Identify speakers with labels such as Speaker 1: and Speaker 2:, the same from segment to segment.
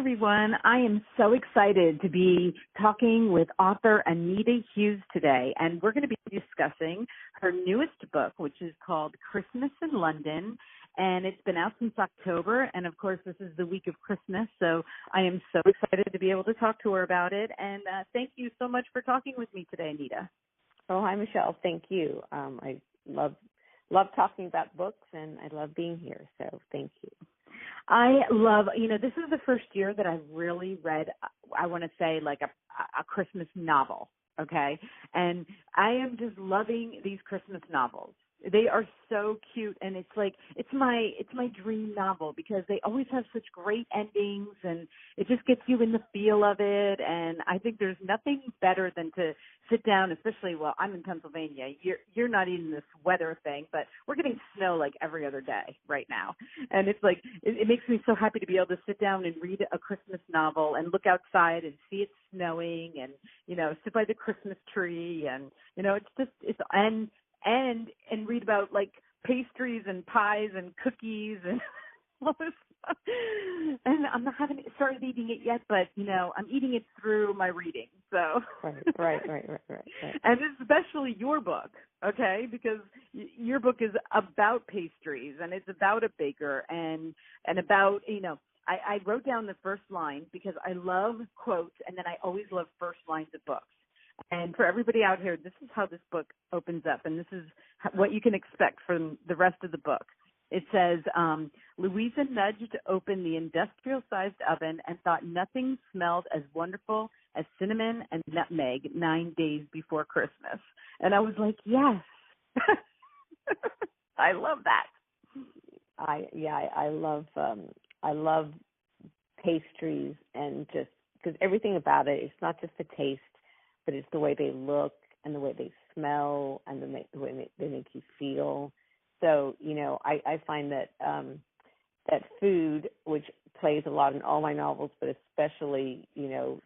Speaker 1: everyone. I am so excited to be talking with author Anita Hughes today, and we're going to be discussing her newest book, which is called Christmas in London, and it's been out since October, and of course this is the week of Christmas, so I am so excited to be able to talk to her about it, and thank you so much for talking with me today, Anita.
Speaker 2: Oh, hi, Michelle. Thank you. I love talking about books, and I love being here, so thank you.
Speaker 1: I love, this is the first year that I've really read, I want to say, like a Christmas novel, okay? And I am just loving these Christmas novels. They are so cute, and it's my dream novel because they always have such great endings, and it just gets you in the feel of it. And I think there's nothing better than to sit down, especially, well, I'm in Pennsylvania. You're not in this weather thing, but we're getting snow like every other day right now, and it's like it makes me so happy to be able to sit down and read a Christmas novel and look outside and see it snowing, and sit by the Christmas tree, and and read about like pastries and pies and cookies and all this stuff. And I haven't started eating it yet, but I'm eating it through my reading. So
Speaker 2: right.
Speaker 1: And especially your book, okay? Because your book is about pastries, and it's about a baker, and about I wrote down the first line because I love quotes, and then I always love first lines of books. And for everybody out here, this is how this book opens up, and this is what you can expect from the rest of the book. It says, Louisa nudged open the industrial-sized oven and thought nothing smelled as wonderful as cinnamon and nutmeg 9 days before Christmas. And I was like, yes. I love that.
Speaker 2: I love pastries, and just because everything about it, it's not just the taste, but it's the way they look and the way they smell and the way they make you feel. So, I find that that food, which plays a lot in all my novels, but especially,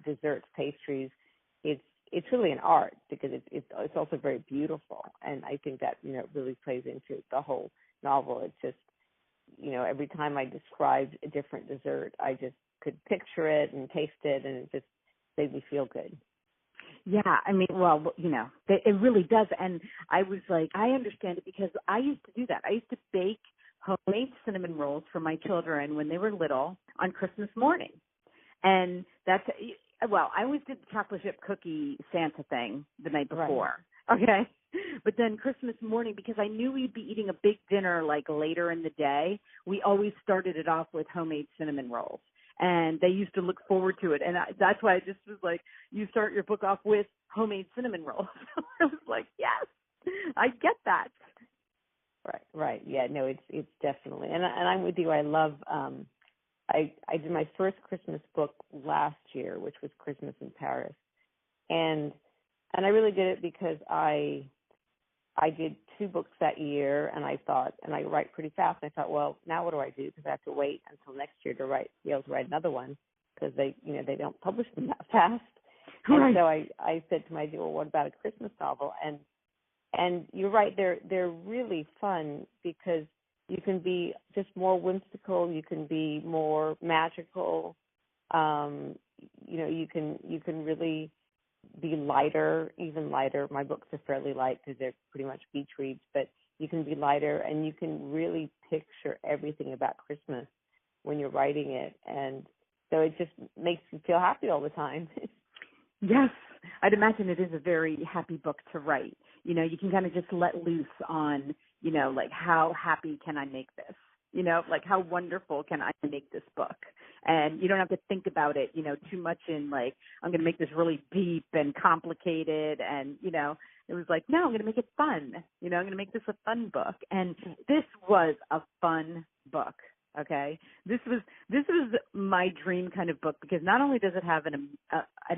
Speaker 2: desserts, pastries, it's really an art because it's also very beautiful. And I think that, really plays into the whole novel. It's just, every time I described a different dessert, I just could picture it and taste it, and it just made me feel good.
Speaker 1: Yeah, I mean, well, it really does. And I was like, I understand it because I used to do that. I used to bake homemade cinnamon rolls for my children when they were little on Christmas morning. And I always did the chocolate chip cookie Santa thing the night before. Right. Okay. But then Christmas morning, because I knew we'd be eating a big dinner like later in the day, we always started it off with homemade cinnamon rolls. And they used to look forward to it. And that's why I just was like, you start your book off with homemade cinnamon rolls. I was like, yes, I get that.
Speaker 2: Right. Yeah, no, it's definitely. And I'm with you. I love, I did my first Christmas book last year, which was Christmas in Paris. And I really did it because I did 2 books that year, and I thought, and I write pretty fast. I thought, well, now what do I do? Because I have to wait until next year to be able to write another one because they don't publish them that fast.
Speaker 1: Right.
Speaker 2: And so I said to my dear, well, what about a Christmas novel? And you're right, they're really fun because you can be just more whimsical, you can be more magical, you can really be lighter, even lighter. My books are fairly light because they're pretty much beach reads, but you can be lighter and you can really picture everything about Christmas when you're writing it. And so it just makes you feel happy all the time.
Speaker 1: Yes, I'd imagine it is a very happy book to write. You can kind of just let loose on, like how happy can I make this? Like how wonderful can I make this book? And you don't have to think about it, too much in like, I'm going to make this really deep and complicated. And, it was like, no, I'm going to make it fun. I'm going to make this a fun book. And this was a fun book. Okay. This was my dream kind of book because not only does it have an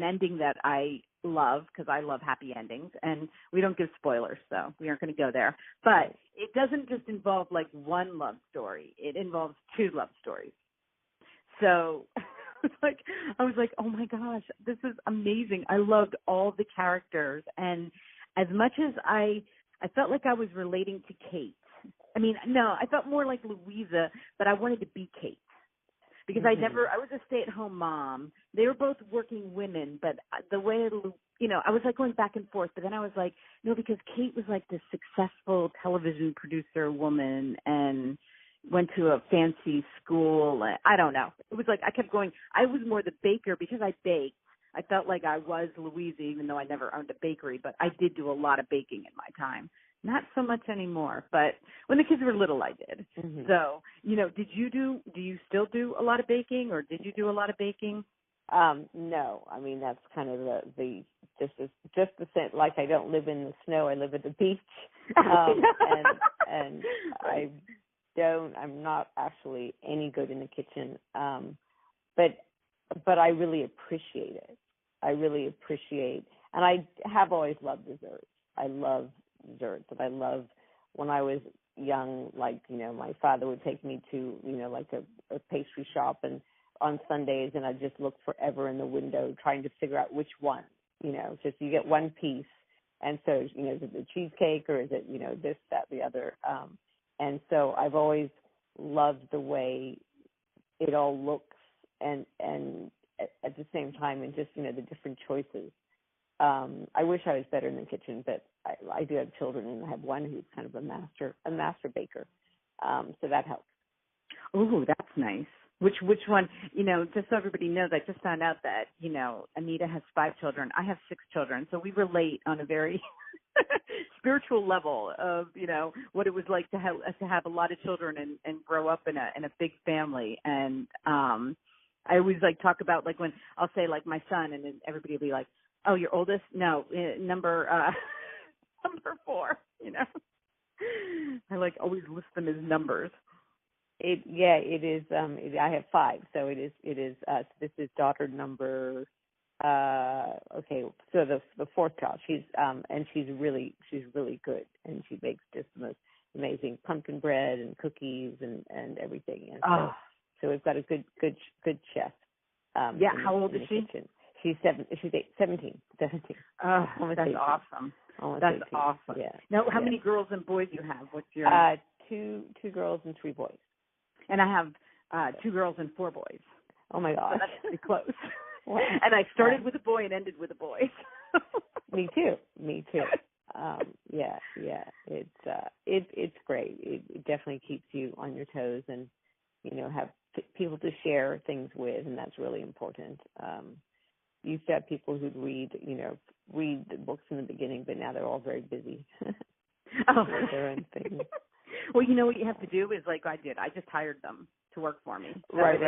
Speaker 1: ending that I love because I love happy endings, and we don't give spoilers, so we aren't going to go there, but it doesn't just involve like one love story. It involves 2 love stories. So I was like, oh my gosh, this is amazing. I loved all the characters. And as much as I felt like I was relating to Kate, I mean, no, I felt more like Louisa, but I wanted to be Kate. because I was a stay-at-home mom. They were both working women, but the way, I was like going back and forth, but then I was like, no, because Kate was like this successful television producer woman and went to a fancy school. I don't know. It was like I kept going. I was more the baker because I baked. I felt like I was Louisa, even though I never owned a bakery, but I did do a lot of baking in my time. Not so much anymore, but when the kids were little, I did. So, do you still do a lot of baking, or did you do a lot of baking?
Speaker 2: No, I mean, that's kind of just the same, like I don't live in the snow, I live at the beach. And I'm not actually any good in the kitchen. But I really appreciate it. And I have always loved desserts. I love desserts, and I love when I was young, like, my father would take me to, like a pastry shop and on Sundays, and I'd just look forever in the window trying to figure out which one, just you get one piece. And so, is it the cheesecake or is it, this, that, the other? And so I've always loved the way it all looks and at the same time, and just, the different choices. I wish I was better in the kitchen, but I do have children, and I have one who's kind of a master baker. So that helps.
Speaker 1: Oh, that's nice. Which one, just so everybody knows, I just found out that, Anita has 5 children. I have 6 children. So we relate on a very spiritual level of, what it was like to have a lot of children and grow up in a big family. And I always talk about when I'll say my son, and then everybody will be like, oh, your oldest? No, number 4, I always list them as numbers.
Speaker 2: It is. I have 5, so it is. This is daughter number. Okay, so the 4th child. She's really good, and she makes just the most amazing pumpkin bread and cookies and everything. And so we've got a good chef.
Speaker 1: How old is she?
Speaker 2: Kitchen. She's 17.
Speaker 1: Oh,
Speaker 2: almost
Speaker 1: that's
Speaker 2: 18.
Speaker 1: Awesome.
Speaker 2: Almost
Speaker 1: that's
Speaker 2: 18.
Speaker 1: awesome.
Speaker 2: Yeah.
Speaker 1: Now, how many girls and boys do you have? What's your?
Speaker 2: 2 girls and 3 boys.
Speaker 1: And I have 2 girls and 4 boys.
Speaker 2: Oh my gosh,
Speaker 1: so that's pretty close.
Speaker 2: Wow.
Speaker 1: And I started with a boy and ended with a boy.
Speaker 2: Me too. Yeah. It's great. It definitely keeps you on your toes, and have people to share things with, and that's really important. You used to have people who'd read the books in the beginning, but now they're all very busy. With their own things.
Speaker 1: Well, what you have to do is I did. I just hired them to work for me. So
Speaker 2: right.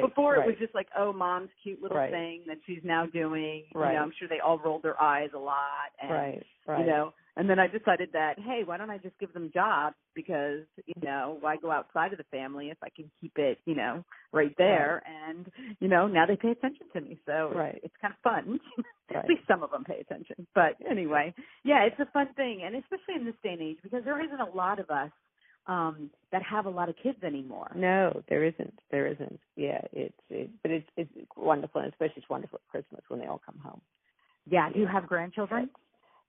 Speaker 1: Before it was just mom's cute little thing that she's now doing.
Speaker 2: Right.
Speaker 1: I'm sure they all rolled their eyes a lot. And,
Speaker 2: right.
Speaker 1: And then I decided that, hey, why don't I just give them jobs? Because, why go outside of the family if I can keep it, right there? Right. And, now they pay attention to me. So it's kind of fun. Right. At least some of them pay attention. But anyway, yeah, it's a fun thing. And especially in this day and age, because there isn't a lot of us that have a lot of kids anymore.
Speaker 2: No, there isn't. Yeah, but it's wonderful, and especially it's wonderful at Christmas when they all come home.
Speaker 1: Yeah. Do you have grandchildren?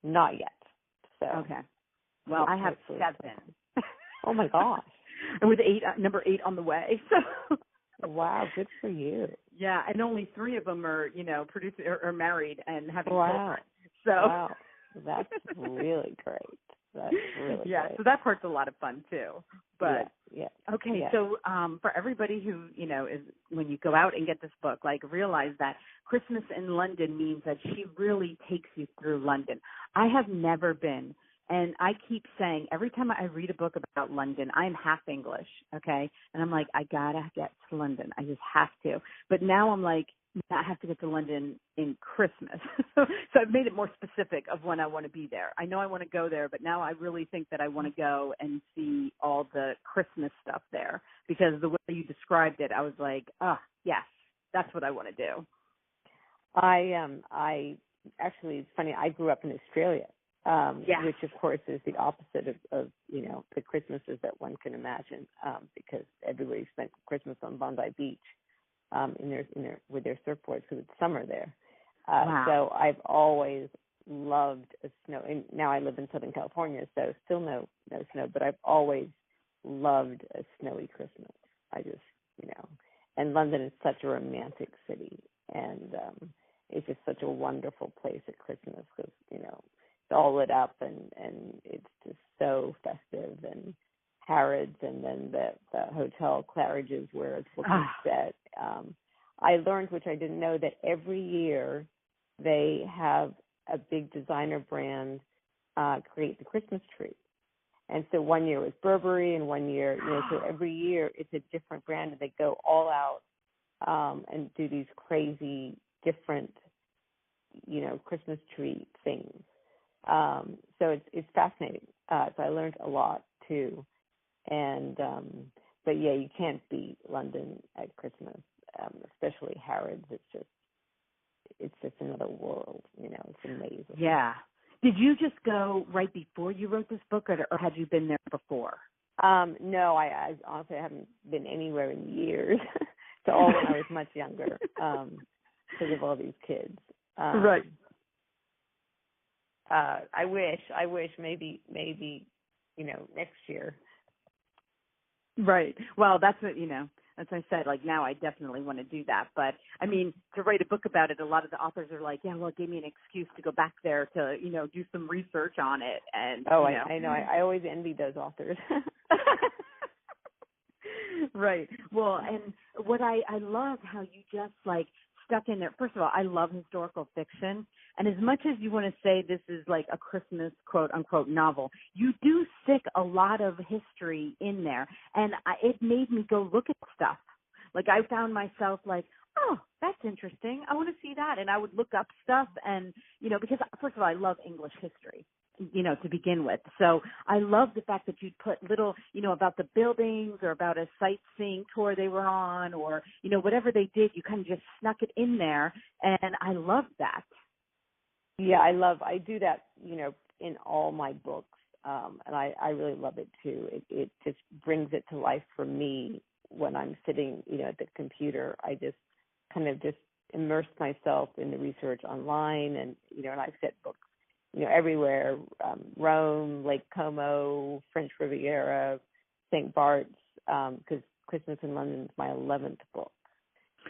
Speaker 2: Not yet. So.
Speaker 1: Okay. Well, I have 7.
Speaker 2: Oh my gosh.
Speaker 1: And with number 8 on the way. So.
Speaker 2: Wow, good for you.
Speaker 1: Yeah, and only 3 of them are, producing or married and having
Speaker 2: children.
Speaker 1: So.
Speaker 2: Wow, that's really great. That's really great.
Speaker 1: So that part's a lot of fun too. But okay,
Speaker 2: yeah.
Speaker 1: So for everybody who is, when you go out and get this book, realize that Christmas in London means that she really takes you through London. I have never been, and I keep saying every time I read a book about London, I'm half English, okay, and I'm like, I gotta get to London. I just have to. But now I'm like, I have to get to London in Christmas. So I've made it more specific of when I want to be there. I know I want to go there, but now I really think that I want to go and see all the Christmas stuff there, because the way you described it, I was like, yes, that's what I want to do.
Speaker 2: I actually, it's funny, I grew up in Australia, which of course is the opposite of the Christmases that one can imagine, because everybody spent Christmas on Bondi Beach. With their surfboards, because it's summer there.
Speaker 1: Wow.
Speaker 2: So I've always loved snow. And now I live in Southern California, so still no snow. But I've always loved a snowy Christmas. I just And London is such a romantic city, and it's just such a wonderful place at Christmas because, it's all lit up and it's just so festive, and Harrods, and then the Hotel Claridge's where it's looking set. I learned, which I didn't know, that every year they have a big designer brand create the Christmas tree. And so one year was Burberry, and one year, so every year it's a different brand, and they go all out and do these crazy different, Christmas tree things. So it's fascinating. So I learned a lot too. And but yeah, you can't beat London at Christmas, especially Harrods. It's just another world. It's amazing.
Speaker 1: Yeah. Did you just go right before you wrote this book, or had you been there before?
Speaker 2: No, I honestly haven't been anywhere in years. So all when I was much younger, because of all these kids.
Speaker 1: Right.
Speaker 2: I wish maybe next year.
Speaker 1: Right. Well, that's what, as I said, like now I definitely want to do that. But I mean, to write a book about it, a lot of the authors are like, yeah, well, it gave me an excuse to go back there to, do some research on it. And
Speaker 2: I know. I always envy those authors.
Speaker 1: Right. Well, and what I love how you just like stuck in there. First of all, I love historical fiction. And as much as you want to say this is like a Christmas quote unquote novel, you do stick a lot of history in there. And it made me go look at stuff. Like I found myself like, oh, that's interesting. I want to see that. And I would look up stuff and, because first of all, I love English history, to begin with. So I love the fact that you'd put little, about the buildings or about a sightseeing tour they were on or, whatever they did, you kind of just snuck it in there. And I love that.
Speaker 2: Yeah, I do that, in all my books. And I really love it too. It just brings it to life for me when I'm sitting, at the computer. I just kind of just immerse myself in the research online and, and I've set books, everywhere, Rome, Lake Como, French Riviera, St. Bart's, because Christmas in London is my 11th book.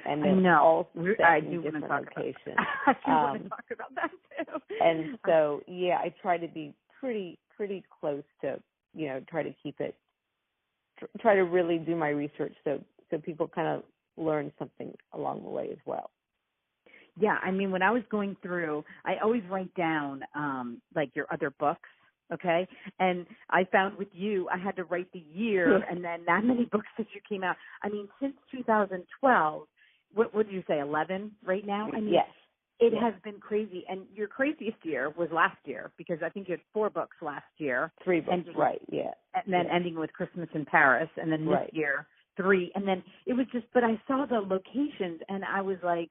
Speaker 2: And they're all set in different locations.
Speaker 1: I do want to talk about that too.
Speaker 2: And so, yeah, I try to be pretty close to, try to keep it, try to really do my research so people kind of learn something along the way as well.
Speaker 1: Yeah, I mean, when I was going through, I always write down like your other books, okay? And I found with you, I had to write the year and then that many books that you came out. I mean, since 2012, what did you say, 11 right now? I mean,
Speaker 2: yes.
Speaker 1: It has been crazy. And your craziest year was last year because I think you had 4 books last year.
Speaker 2: 3 books, right, yeah.
Speaker 1: And then ending with Christmas in Paris. And then this year, 3. And then it was just, but I saw the locations and I was like,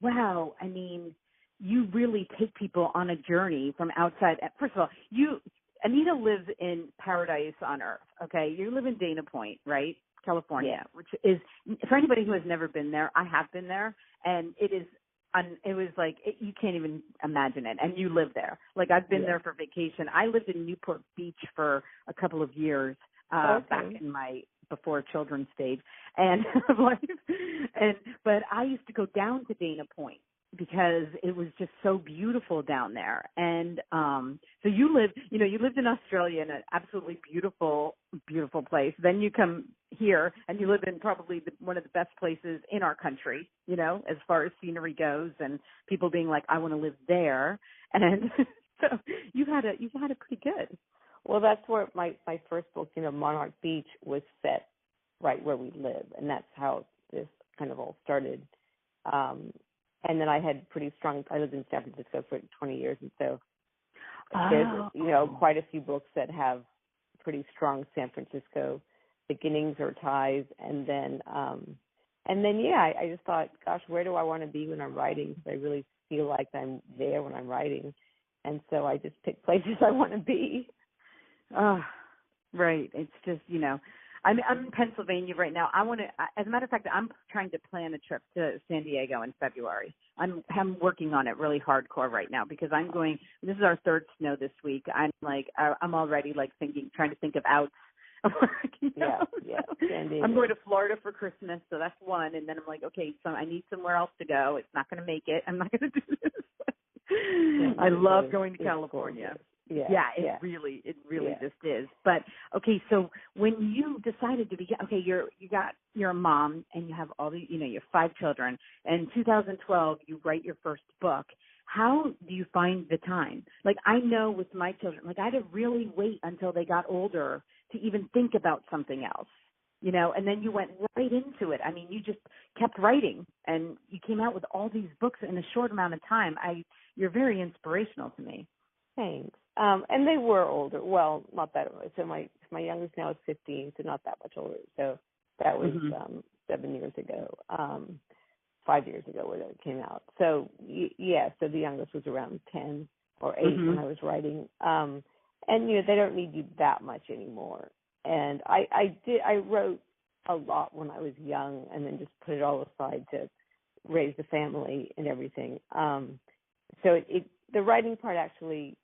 Speaker 1: wow, I mean, you really take people on a journey from outside. First of all, Anita lives in paradise on earth, okay? You live in Dana Point, right? California, which is, for anybody who has never been there, I have been there, and it was like, you can't even imagine it, and you live there. Like, I've been there for vacation. I lived in Newport Beach for a couple of years back in my before children's stage and life. But I used to go down to Dana Point because it was just so beautiful down there. And so you lived in Australia in an absolutely beautiful, beautiful place. Then you come here and you live in probably one of the best places in our country, as far as scenery goes and people being like, I want to live there. And so you had it pretty good.
Speaker 2: Well, that's where my first book, Monarch Beach, was set right where we live. And that's how this kind of all started. And then I had I lived in San Francisco for 20 years. And so there's, quite a few books that have pretty strong San Francisco beginnings or ties. And then, I just thought, gosh, where do I want to be when I'm writing? Because I really feel like I'm there when I'm writing. And so I just pick places I want to be.
Speaker 1: Right. It's just, I'm in Pennsylvania right now. As a matter of fact, I'm trying to plan a trip to San Diego in February. I'm working on it really hardcore right now because this is our 3rd snow this week. I'm already like trying to think of outs You know?
Speaker 2: Yeah. San Diego.
Speaker 1: I'm going to Florida for Christmas, so that's one. And then I'm like, okay, so I need somewhere else to go. It's not going to make it. I'm not going to do this. I love going to California. It really just is. But okay, so when you decided to begin, okay, you're a mom and you have all the, you have 5 children. And in 2012, you write your first book. How do you find the time? Like, I know with my children, like, I had to really wait until they got older to even think about something else, and then you went right into it. I mean, you just kept writing and you came out with all these books in a short amount of time. You're very inspirational to me.
Speaker 2: Thanks. And they were older. Well, not that old. So my youngest now is 15, so not that much older. So that was 7 years ago. 5 years ago when it came out. So so the youngest was around 10 or 8 when I was writing. And they don't need you that much anymore. And I wrote a lot when I was young, and then just put it all aside to raise the family and everything. So the writing part actually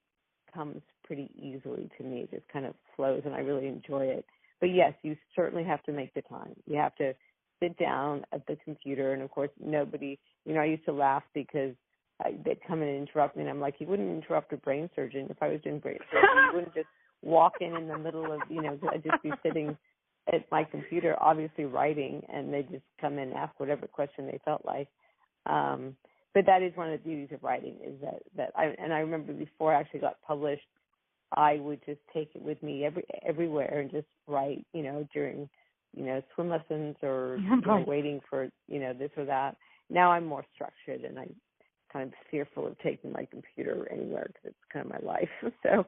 Speaker 2: comes pretty easily to me. It just kind of flows, and I really enjoy it. But yes, you certainly have to make the time. You have to sit down at the computer, and of course nobody, I used to laugh because they'd come in and interrupt me, and I'm like, you wouldn't interrupt a brain surgeon. If I was doing brain surgery, you wouldn't just walk in the middle of, I'd just be sitting at my computer, obviously writing, and they'd just come in and ask whatever question they felt like. But that is one of the beauties of writing, is that I remember before I actually got published, I would just take it with me everywhere and just write, during swim lessons or waiting for, this or that. Now I'm more structured, and I'm kind of fearful of taking my computer anywhere because it's kind of my life. So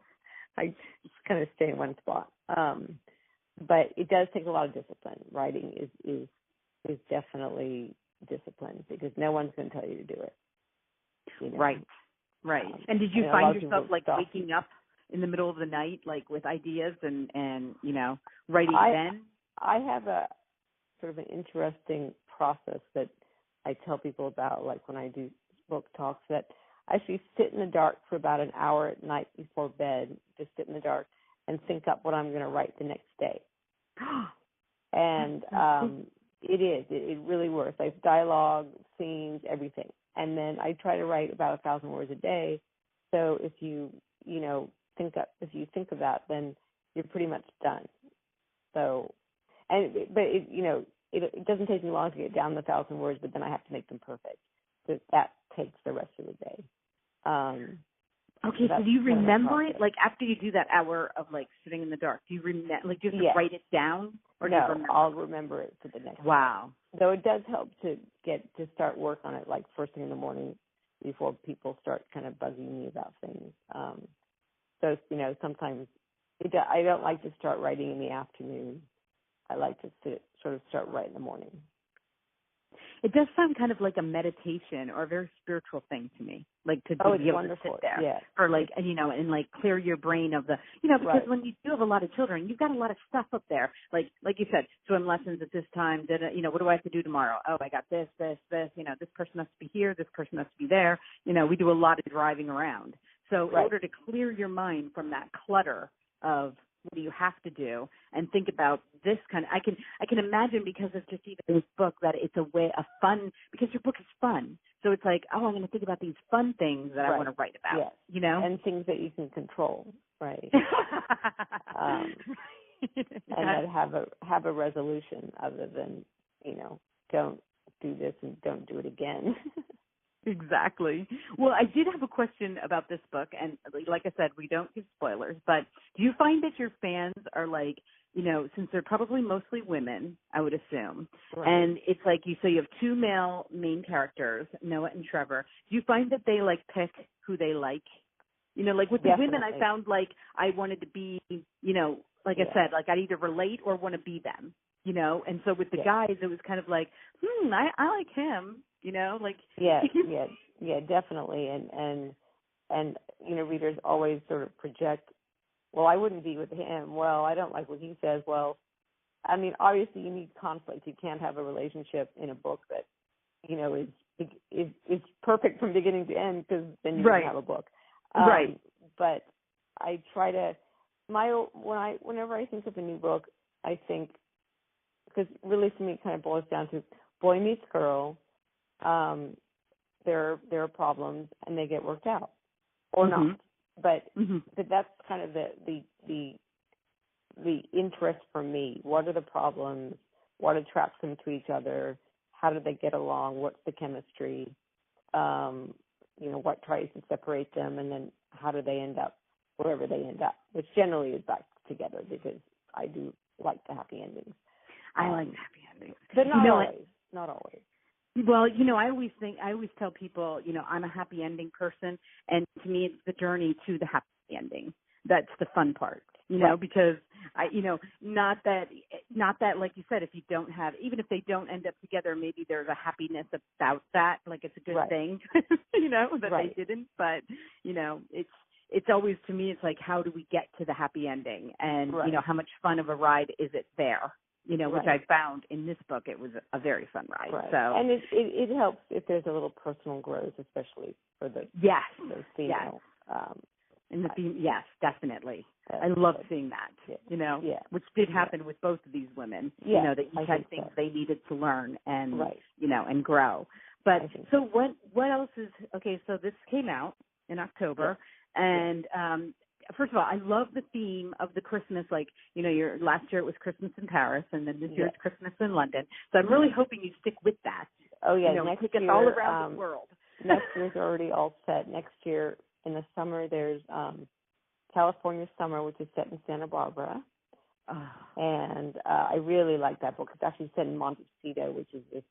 Speaker 2: I just kind of stay in one spot. But it does take a lot of discipline. Writing is definitely discipline, because no one's going to tell you to do it.
Speaker 1: Right. And did you find yourself waking up in the middle of the night, like with ideas and writing then?
Speaker 2: I have a sort of an interesting process that I tell people about, like when I do book talks, that I actually sit in the dark for about an hour at night before bed, just sit in the dark and think up what I'm going to write the next day. And it really works. Like dialogue, scenes, everything. And then I try to write about 1,000 words a day. So if you think of that, then you're pretty much done. So, it doesn't take me long to get down the 1,000 words, but then I have to make them perfect. So that takes the rest of the day.
Speaker 1: Okay, so do you remember it? Like after you do that hour of like sitting in the dark, do you write it down, or
Speaker 2: no?
Speaker 1: Do you
Speaker 2: I'll remember it for the next.
Speaker 1: Wow.
Speaker 2: Day. Though it does help to start work on it like first thing in the morning before people start kind of bugging me about things. So sometimes I don't like to start writing in the afternoon. I like to sort of start right in the morning.
Speaker 1: It does sound kind of like a meditation or a very spiritual thing to me, like to be able to sit there or like, and like clear your brain of the, because when you do have a lot of children, you've got a lot of stuff up there. Like you said, swim lessons at this time, what do I have to do tomorrow? Oh, I got this, this person has to be here, this person has to be there. We do a lot of driving around. So in order to clear your mind from that clutter of what do you have to do and think about this kind of, I can imagine, because of just even this book, that it's a way of fun, because your book is fun. So it's like, I'm going to think about these fun things that I want to write about,
Speaker 2: And things that you can control, right? And that have a resolution other than, don't do this and don't do it again.
Speaker 1: Exactly. Well, I did have a question about this book, and like I said, we don't give spoilers, but do you find that your fans are like, since they're probably mostly women, I would assume, and it's like you have 2 male main characters, Noah and Trevor, do you find that they like pick who they like? Like with the women, I found like I wanted to be, like I said, like I'd either relate or want to be them, and so with the guys, it was kind of like, I like him. Like
Speaker 2: definitely, and readers always sort of project, well, I wouldn't be with him. Well, I don't like what he says. Well, I mean, obviously you need conflict. You can't have a relationship in a book that is perfect from beginning to end, because then you don't have a book. But I try to whenever I think of a new book, I think, because really to me it kind of boils down to boy meets girl. There are problems and they get worked out or not. But that's kind of the interest for me. What are the problems? What attracts them to each other? How do they get along? What's the chemistry? What tries to separate them, and then how do they end up wherever they end up, which generally is back together, because I do like the happy endings.
Speaker 1: I like happy endings.
Speaker 2: But not always. Not always.
Speaker 1: Well, I always tell people, I'm a happy ending person, and to me it's the journey to the happy ending. That's the fun part, because not that like you said, if you don't have, even if they don't end up together, maybe there's a happiness about that, like it's a good thing, that they didn't, but it's always, to me, it's like, how do we get to the happy ending, and how much fun of a ride is it there? Which I found in this book, it was a very fun ride.
Speaker 2: Right.
Speaker 1: So,
Speaker 2: and it helps if there's a little personal growth, especially for the female.
Speaker 1: In the theme, yes, definitely. I love seeing that. Which did happen with both of these women. That each had things they needed to learn and and grow. But so what else is okay? So this came out in October, and first of all, I love the theme of the Christmas. Like, your last year it was Christmas in Paris, and then this year it's Christmas in London. So I'm really hoping you stick with that.
Speaker 2: Oh yeah,
Speaker 1: next year, all around the world.
Speaker 2: Next year's already all set. Next year in the summer, there's California Summer, which is set in Santa Barbara. And I really like that book. It's actually set in Montecito, which is this,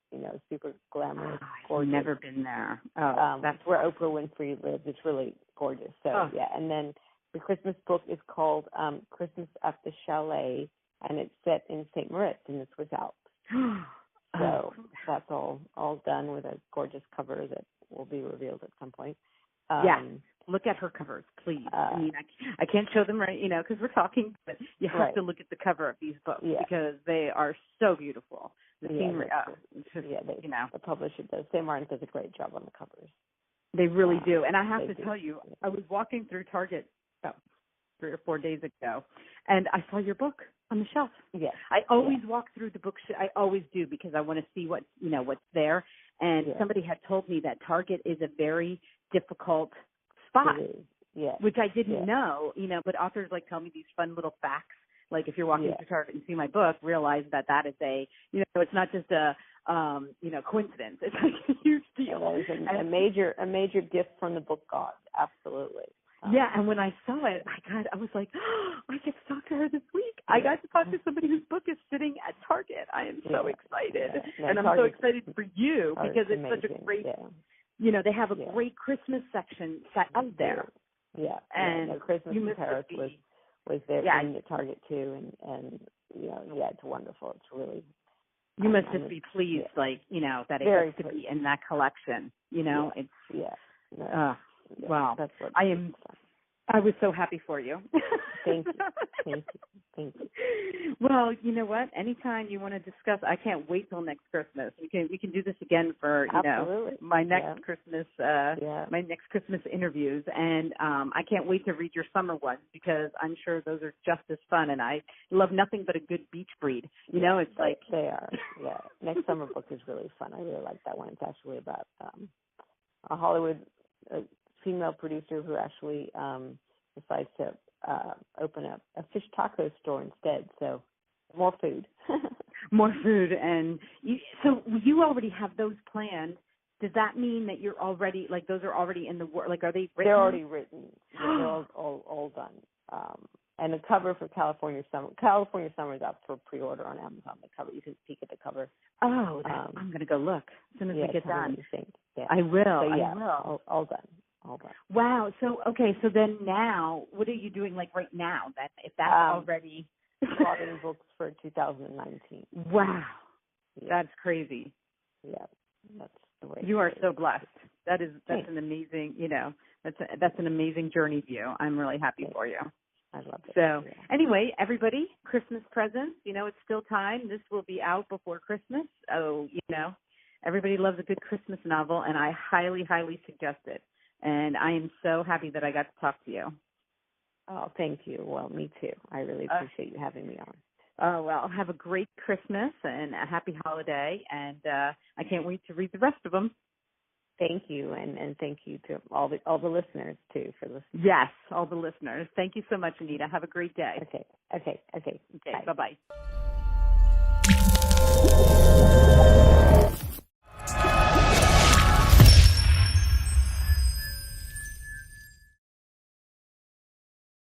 Speaker 2: super glamorous, gorgeous.
Speaker 1: I've never been there.
Speaker 2: That's where Oprah Winfrey lives. It's really gorgeous. So, and then the Christmas book is called Christmas at the Chalet, and it's set in St. Moritz in the Swiss Alps. So that's all done with a gorgeous cover that will be revealed at some point. Look at her covers, please. I can't show them right, because we're talking, but you have to look at the cover of these books because they are so beautiful. The scenery, the publisher does. St. Martin does a great job on the covers. They really do. And I have to tell you, I was walking through Target about 3 or 4 days ago, and I saw your book on the shelf. Yes. I always walk through the book. I always do, because I want to see what's there. And somebody had told me that Target is a very difficult spot, which I didn't know, but authors tell me these fun little facts. Like, if you're walking through Target and see my book, realize that is a, it's not just a, coincidence. It's like a huge deal. It is a major gift from the book god. Absolutely. And when I saw it, I was like, I get to talk to her this week. I got to talk to somebody whose book is sitting at Target. I am so excited. And I'm so excited for you, because it's such a great, they have a great Christmas section set up there. And Christmas in Paris was there at Target too, and it's wonderful. It's really. You must just be pleased, that it gets to be in that collection. It's wow. That's what I was so happy for you. Thank you. Well, you know what? Anytime you want to discuss, I can't wait till next Christmas. We can do this again for my next Christmas my next Christmas interviews, and I can't wait to read your summer ones, because I'm sure those are just as fun. And I love nothing but a good beach breed. It's like they are. Next summer book is really fun. I really like that one. It's actually about a Hollywood female producer who actually decides to open up a fish taco store instead. So more food. More food. And so you already have those planned. Does that mean that you're already, those are already in the work? Are they written? They're already written. They're all done. And the cover for California Summer is up for pre-order on Amazon. The cover, you can peek at the cover. Oh, I'm going to go look as soon as we get done. I will. So, I will. All done. Wow. So, okay. So then now, what are you doing right now? That if that's already plotting books for 2019. Wow. That's crazy. Yeah. That's the way. You are so blessed. That's an amazing, that's an amazing journey view. I'm really happy for you. I love it. So anyway, everybody, Christmas presents, it's still time. This will be out before Christmas. Oh, everybody loves a good Christmas novel, and I highly, highly suggest it. And I am so happy that I got to talk to you. Oh, thank you. Well, me too. I really appreciate you having me on.
Speaker 1: Oh, well, have a great Christmas and a happy holiday, and I can't wait to read the rest of them.
Speaker 2: Thank you, and thank you to all the listeners too for listening.
Speaker 1: Yes, all the listeners. Thank you so much, Anita. Have a great day.
Speaker 2: Okay.
Speaker 1: Okay, bye-bye.